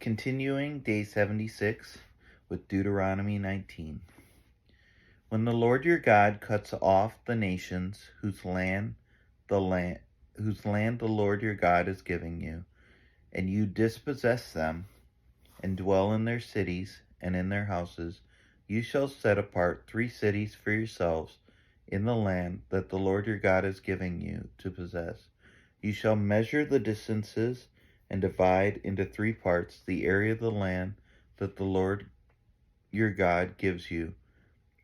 Continuing day 76 with Deuteronomy 19. When the Lord your God cuts off the nations whose land the Lord your God is giving you, and you dispossess them and dwell in their cities and in their houses, you shall set apart 3 cities for yourselves in the land that the Lord your God is giving you to possess. You shall measure the distances and divide into 3 parts the area of the land that the Lord your God gives you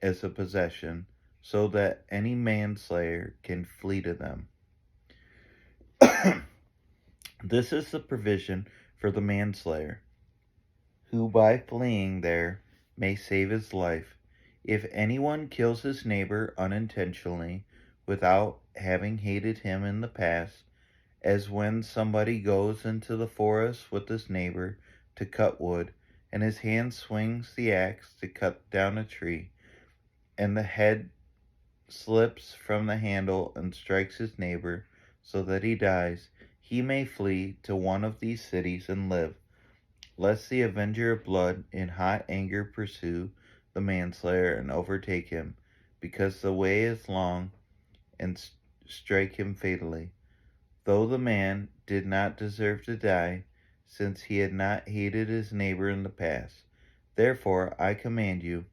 as a possession, so that any manslayer can flee to them. This is the provision for the manslayer, who by fleeing there may save his life. If anyone kills his neighbor unintentionally, without having hated him in the past, as when somebody goes into the forest with his neighbor to cut wood, and his hand swings the axe to cut down a tree, and the head slips from the handle and strikes his neighbor so that he dies, he may flee to one of these cities and live, lest the avenger of blood in hot anger pursue the manslayer and overtake him, because the way is long, and strike him fatally. Though the man did not deserve to die, since he had not hated his neighbor in the past. Therefore I command you,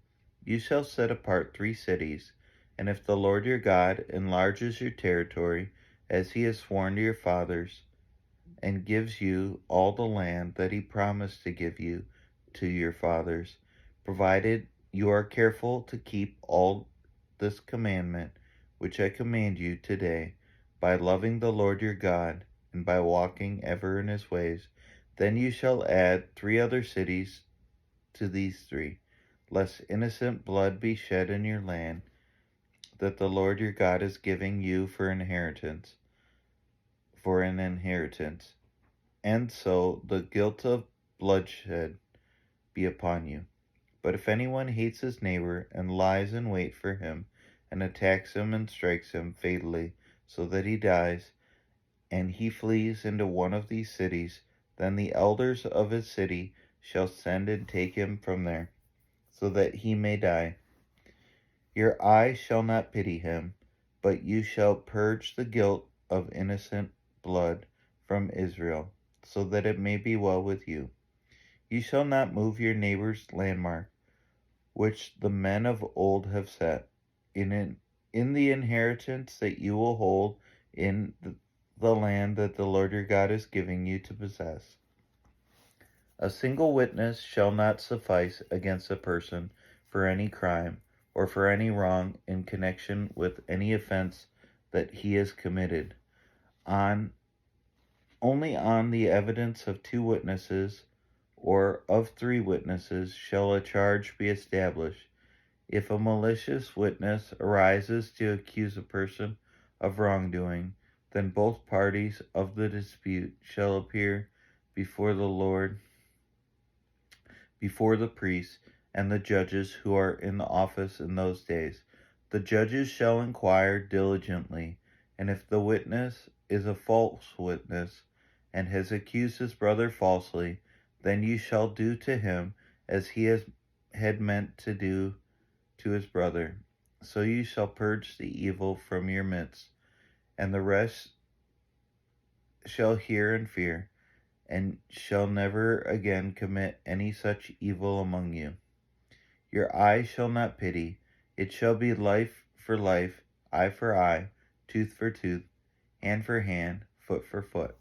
you shall set apart 3 cities, and if the Lord your God enlarges your territory, as he has sworn to your fathers, and gives you all the land that he promised to give you to your fathers, provided you are careful to keep all this commandment which I command you today, by loving the Lord your God, and by walking ever in his ways, then you shall add 3 other cities to these 3, lest innocent blood be shed in your land, that the Lord your God is giving you for an inheritance, and so the guilt of bloodshed be upon you. But if anyone hates his neighbor, and lies in wait for him, and attacks him and strikes him fatally, so that he dies, and he flees into one of these cities, then the elders of his city shall send and take him from there, so that he may die. Your eye shall not pity him, but you shall purge the guilt of innocent blood from Israel, so that it may be well with you. You shall not move your neighbor's landmark, which the men of old have set, in the inheritance that you will hold in the land that the Lord your God is giving you to possess. A single witness shall not suffice against a person for any crime, or for any wrong in connection with any offense that he has committed. Only on the evidence of 2 witnesses, or of 3 witnesses, shall a charge be established. If a malicious witness arises to accuse a person of wrongdoing, then both parties of the dispute shall appear before the priests and the judges who are in the office in those days. The judges shall inquire diligently, and if the witness is a false witness, and has accused his brother falsely, then you shall do to him as he had meant to do to his brother. So you shall purge the evil from your midst, and the rest shall hear and fear, and shall never again commit any such evil among you. Your eye shall not pity, it shall be life for life, eye for eye, tooth for tooth, hand for hand, foot for foot.